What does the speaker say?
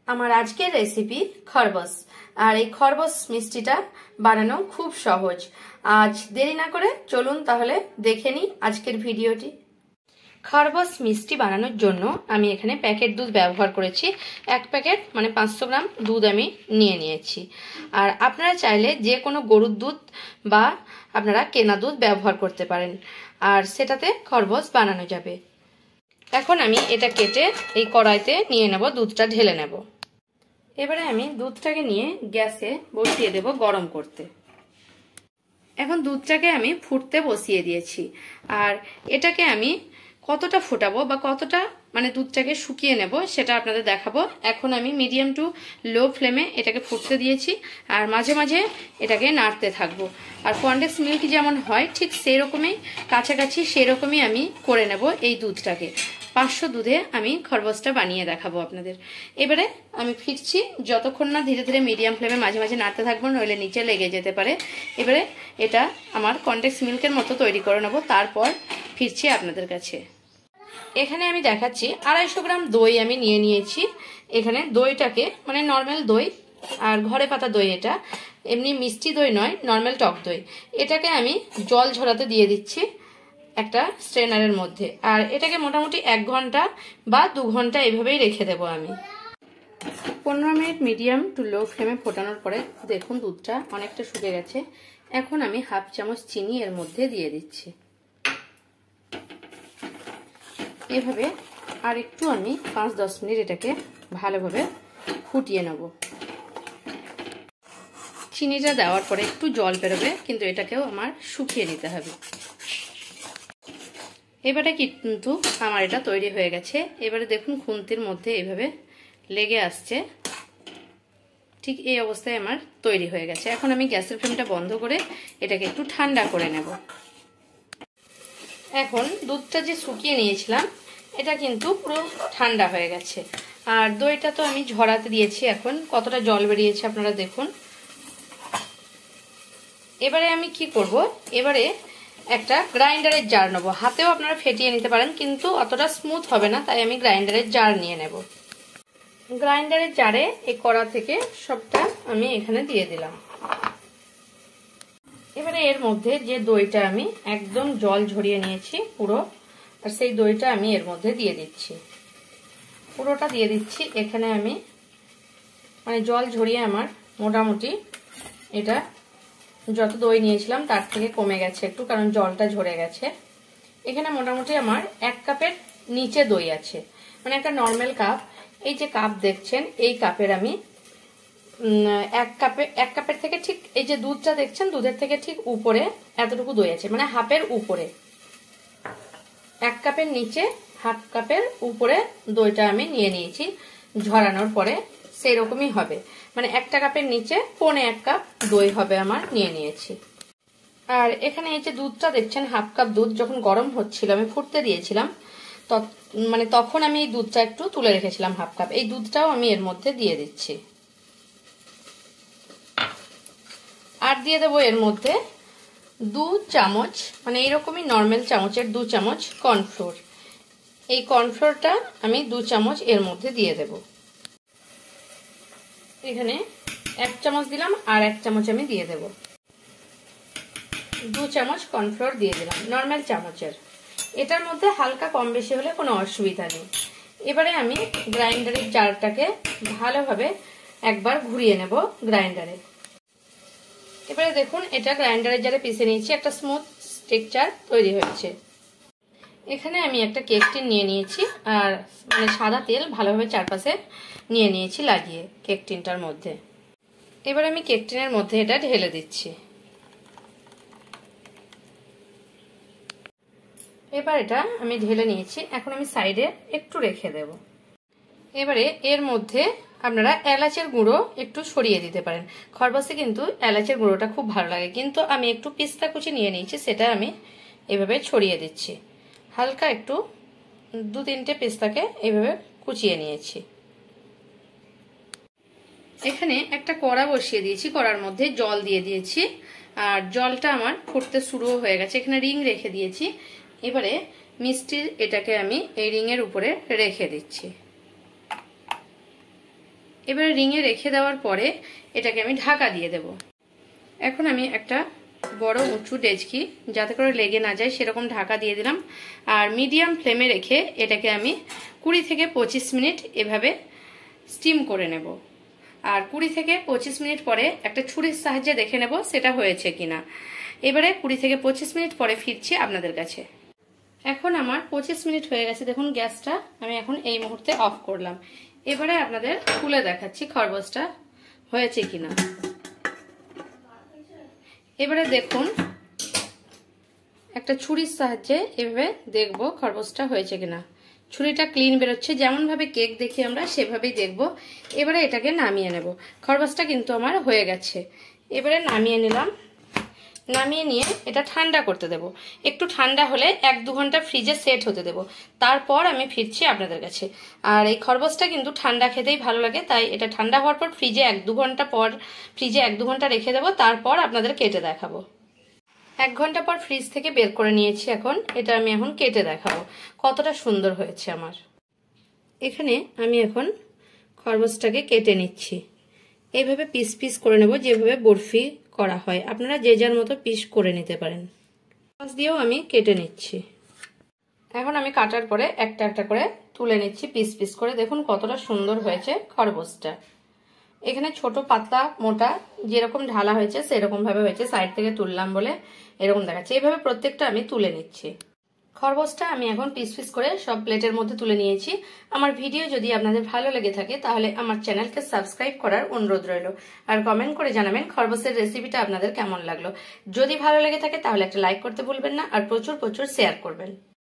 আমার আজকের রেসিপি খরবস। আর এই খরবস মিষ্টিটা বানানো খুব সহজ। আজ দেরি না করে চলুন তাহলে দেখে নিই আজকের ভিডিওটি। খরবস মিষ্টি বানানোর জন্য আমি এখানে প্যাকেট দুধ ব্যবহার করেছি। এক প্যাকেট মানে 500 গ্রাম দুধ আমি নিয়ে নিয়েছি। আর আপনারা চাইলে যে কোনো গরুর দুধ বা আপনারা কেনা দুধ ব্যবহার করতে পারেন, আর সেটাতে খরবস বানানো যাবে। এখন আমি এটা কেটে এই কড়াইতে নিয়ে নেব, দুধটা ঢেলে নেব। এবারে আমি দুধটাকে নিয়ে গ্যাসে বসিয়ে দেব গরম করতে। এখন দুধটাকে আমি ফুটতে বসিয়ে দিয়েছি। আর এটাকে আমি কতটা ফোটাবো বা কতটা মানে দুধটাকে শুকিয়ে নেব সেটা আপনাদের দেখাবো। এখন আমি মিডিয়াম টু লো ফ্লেমে এটাকে ফুটতে দিয়েছি, আর মাঝে মাঝে এটাকে নাড়তে থাকবো। আর কনডেন্স মিল্ক যেমন হয় ঠিক সেই রকমই কাছাকাছি সেরকমই আমি করে নেব এই দুধটাকে। 500 দুধে আমি খরবসটা বানিয়ে দেখাবো আপনাদের। এবারে আমি ফিরছি, যতক্ষণ না ধীরে ধীরে মিডিয়াম ফ্লেমে মাঝে মাঝে নাড়তে থাকবো, নইলে নিচে লেগে যেতে পারে। এবারে এটা আমার কনডেন্স মিল্কের মতো তৈরি করে নেবো, তারপর ফিরছি আপনাদের কাছে। এখানে আমি দেখাচ্ছি 250 গ্রাম দই আমি নিয়ে নিয়েছি। এখানে দইটাকে মানে নর্মাল দই, আর ঘরে পাতা দই, এটা এমনি মিষ্টি দই নয়, নর্মাল টক দই। এটাকে আমি জল ঝরাতে দিয়ে দিচ্ছি একটা স্ট্রেনারের মধ্যে। আর এটাকে মোটামুটি 1 ঘন্টা বা 2 ঘন্টা এইভাবেই রেখে দেবো আমি। 15 মিনিট মিডিয়াম টু লো ফ্লেমে ফোটানোর পরে দেখুন দুধটা অনেকটা শুকিয়ে গেছে। এখন আমি 1/2 চামচ চিনি এর মধ্যে দিয়ে দিচ্ছি। এভাবে আর একটু আমি 5-10 মিনিট এটাকে ভালোভাবে ফুটিয়ে নেব। চিনিটা দেওয়ার পরে একটু জল বেরোবে, কিন্তু এটাকেও আমার শুকিয়ে নিতে হবে। এবারে কিন্তু আমার এটা তৈরি হয়ে গেছে। এবারে দেখুন খুন্তির মধ্যে এইভাবে লেগে আসছে, ঠিক এই অবস্থায় আমার তৈরি হয়ে গেছে। এখন আমি গ্যাসের ফ্লেমটা বন্ধ করে এটাকে একটু ঠান্ডা করে নেব। এখন দুধটা যে শুকিয়ে নিয়েছিলাম এটা কিন্তু পুরো ঠান্ডা হয়ে গেছে। আর দইটা তো আমি ঝরাতে দিয়েছি, এখন কতটা জল বেরিয়েছে আপনারা দেখুন। এবারে আমি কি করব, এবারে একটা গ্রাইন্ডারের জার নেব। হাতেও আপনারা ফেটিয়ে নিতে পারেন, কিন্তু অতটা স্মুথ হবে না, তাই আমি গ্রাইন্ডারের জার নিয়ে নেব। গ্রাইন্ডারের জারে এই কড়া থেকে সবটা আমি এখানে দিয়ে দিলাম। এবারে এর মধ্যে যে দইটা আমি একদম জল ঝরিয়ে নিয়েছি পুরো, আর সেই দইটা আমি এর মধ্যে দিয়ে দিচ্ছি, পুরোটা দিয়ে দিচ্ছি। এখানে আমি মানে জল ঝরিয়ে আমার মোটামুটি এটা যত দই নিয়েছিলাম তার থেকে কমে গেছে একটু, কারণ জলটা ঝরে গেছে। এখানে মোটামুটি আমার 1 কাপের নিচে দই আছে, মানে একটা নর্মাল কাপ। এই যে কাপ দেখছেন এই কাপের আমি 1 কাপের থেকে ঠিক এই যে দুধটা দেখছেন দুধের থেকে ঠিক উপরে এতটুকু দই আছে, মানে হাফের উপরে। 1 কাপের নিচে 1/2 কাপের উপরে দইটা আমি নিয়ে নিয়েছি। ঝরানোর পরে সেই রকমই হবে, মানে 1 কাপের নিচে 1.25 কাপ দই হবে আমার নিয়ে নিয়েছি। আর এখানে এই যে দুধটা দেখছেন 1/2 কাপ দুধ যখন গরম হচ্ছিল আমি ফুটতে দিয়েছিলাম, মানে তখন আমি এই দুধটা একটু তুলে রেখেছিলাম 1/2 কাপ। এই দুধটাও আমি এর মধ্যে দিয়ে দিচ্ছি। আর দিয়ে দেবো এর মধ্যে 2 চামচ, মানে এইরকমই নর্মাল চামচের 2 চামচ কর্নফ্লোর। এই কর্নফ্লোরটা আমি 2 চামচ এর মধ্যে দিয়ে দেব। এখানে 1 চামচ দিলাম, আর 1 চামচ আমি দিয়ে দেব। 2 চামচ কর্নফ্লোর দিয়ে দিলাম নর্মাল চামচের। এটার মধ্যে হালকা কম বেশি হলে কোনো অসুবিধা নেই। এবারে আমি গ্রাইন্ডারের জারটাকে ভালোভাবে একবার ঘুরিয়ে নেব গ্রাইন্ডারে। এবারে দেখুন এটা গ্রাইন্ডারের জারে পিষে নিয়েছি, একটা স্মুথ টেক্সচার তৈরি হয়েছে। এখানে আমি একটা কেক টিন নিয়ে নিয়েছি, আর মানে সাদা তেল ভালোভাবে চারপাশে নিয়ে নিয়েছি লাগিয়ে কেক টিনটার মধ্যে। এবার আমি কেক টিনের মধ্যে এটা ঢেলে দিচ্ছি। এবার এটা আমি ঢেলে নিয়েছি, এখন আমি সাইডে একটু রেখে দেব। এবারে এর মধ্যে আপনারা এলাচের গুঁড়ো একটু ছড়িয়ে দিতে পারেন। খরবসে কিন্তু এলাচের গুঁড়োটা খুব ভালো লাগে, কিন্তু আমি একটু পিস্তা কুচি নিয়ে নিয়েছি, সেটা আমি এভাবে ছড়িয়ে দিচ্ছি। হালকা একটু 2-3টে পিস্তাকে এইভাবে কুচিয়ে নিয়েছি। এখানে একটা কড়া বসিয়ে দিয়েছি, কড়ার মধ্যে জল দিয়ে দিয়েছি, আর জলটা আমার ফুটতে শুরু হয়ে গেছে। এখানে রিং রেখে দিয়েছি। এবারে মিষ্টির এটাকে আমি এই রিং এর উপরে রেখে দিচ্ছি। এবারে রিঙে রেখে দেওয়ার পরে এটাকে আমি ঢাকা দিয়ে দেব। এখন আমি একটা বড় উঁচু ডেচকি, যাতে করে লেগে না যায় সেরকম ঢাকা দিয়ে দিলাম। আর মিডিয়াম ফ্লেমে রেখে এটাকে আমি 20 থেকে 25 মিনিট এভাবে স্টিম করে নেব। আর 20 থেকে 25 মিনিট পরে একটা ছুরির সাহায্যে দেখে নেব সেটা হয়েছে কিনা। এবারে 20 থেকে 25 মিনিট পরে ফিরছি আপনাদের কাছে। এখন আমার 25 মিনিট হয়ে গেছে, দেখুন গ্যাসটা আমি এখন এই মুহূর্তে অফ করলাম। এবারে আপনাদের খুলে দেখাচ্ছি খরবসটা হয়েছে কিনা। এবারে দেখুন একটা ছুরির সাহায্যে এভাবে দেখব খরবসটা হয়েছে কিনা। ছুরিটা ক্লিন বেরোচ্ছে, যেমন ভাবে কেক দেখি আমরা সেভাবেই দেখব। এবারে এটাকে নামিয়ে নেব। খরবসটা কিন্তু আমার হয়ে গেছে। এবারে নামিয়ে নিলাম। নামিয়ে নিয়ে এটা ঠান্ডা করতে দেব। একটু ঠান্ডা হলে 1-2 ঘন্টা ফ্রিজে সেট হতে দেব, তারপর আমি ফিরছি আপনাদের কাছে। আর এই খরবসটা কিন্তু ঠান্ডা খেতেই ভালো লাগে, তাই এটা ঠান্ডা হওয়ার পর ফ্রিজে 1-2 ঘন্টা পর ফ্রিজে 1-2 ঘন্টা রেখে দেবো, তারপর আপনাদের কেটে দেখাবো। 1 ঘন্টা পর ফ্রিজ থেকে বের করে নিয়েছি। এখন এটা আমি এখন কেটে দেখাবো কতটা সুন্দর হয়েছে আমার। এখানে আমি এখন খরবসটাকে কেটে নিচ্ছি। এইভাবে পিস পিস করে নেব, যেভাবে বরফি করা হয়। আপনারা যে যার মতো পিস করে নিতে পারেন। মাছ দিয়েও আমি কেটে নিচ্ছি। এখন আমি কাটার পরে একটা একটা করে তুলে নিচ্ছি পিস পিস করে। দেখুন কতটা সুন্দর হয়েছে খরবসটা। এখানে ছোট পাতলা মোটা যেরকম ঢালা হয়েছে সেরকম ভাবে হয়েছে, সাইড থেকে তুললাম বলে এরকম দেখাচ্ছে। এইভাবে প্রত্যেকটা আমি তুলে নিচ্ছি। খরবসটা আমি এখন পিস পিস করে সব প্লেটের মধ্যে তুলে নিয়েছি। আমার ভিডিও যদি আপনাদের ভালো লেগে থাকে তাহলে আমার চ্যানেলকে সাবস্ক্রাইব করার অনুরোধ রইল। আর কমেন্ট করে জানাবেন খরবসের রেসিপিটা আপনাদের কেমন লাগলো। যদি ভালো লেগে থাকে তাহলে একটা লাইক করতে ভুলবেন না, আর প্রচুর প্রচুর শেয়ার করবেন।